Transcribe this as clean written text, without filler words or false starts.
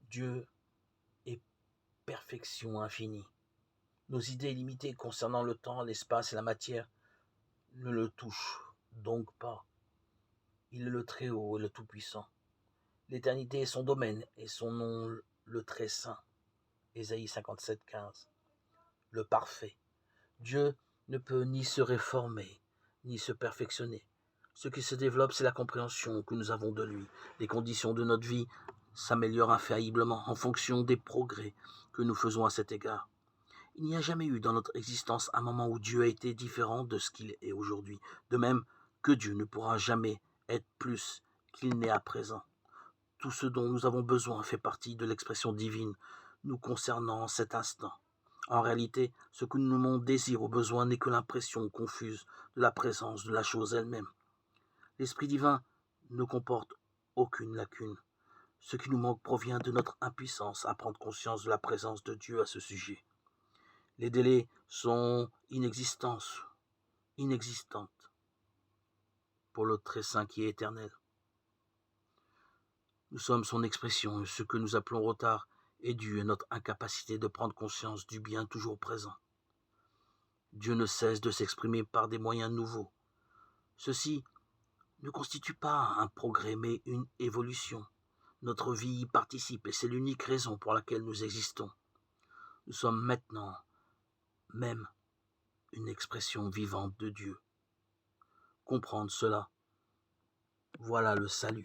Dieu est perfection infinie. Nos idées limitées concernant le temps, l'espace et la matière ne le touchent donc pas. Il est le Très-Haut et le Tout-Puissant. L'éternité est son domaine et son nom le Très Saint. Ésaïe 57,15. Le parfait. Dieu ne peut ni se réformer, ni se perfectionner. Ce qui se développe, c'est la compréhension que nous avons de lui. Les conditions de notre vie s'améliorent infailliblement en fonction des progrès que nous faisons à cet égard. Il n'y a jamais eu dans notre existence un moment où Dieu a été différent de ce qu'il est aujourd'hui. De même que Dieu ne pourra jamais être plus qu'il n'est à présent. Tout ce dont nous avons besoin fait partie de l'expression divine nous concernant en cet instant. En réalité, ce que nous désirons ou besoin n'est que l'impression confuse de la présence de la chose elle-même. L'Esprit divin ne comporte aucune lacune. Ce qui nous manque provient de notre impuissance à prendre conscience de la présence de Dieu à ce sujet. Les délais sont inexistantes pour le Très Saint qui est éternel. Nous sommes son expression et ce que nous appelons retard est dû à notre incapacité de prendre conscience du bien toujours présent. Dieu ne cesse de s'exprimer par des moyens nouveaux. Ceci ne constitue pas un progrès mais une évolution. Notre vie y participe et c'est l'unique raison pour laquelle nous existons. Nous sommes maintenant même une expression vivante de Dieu. Comprendre cela, voilà le salut.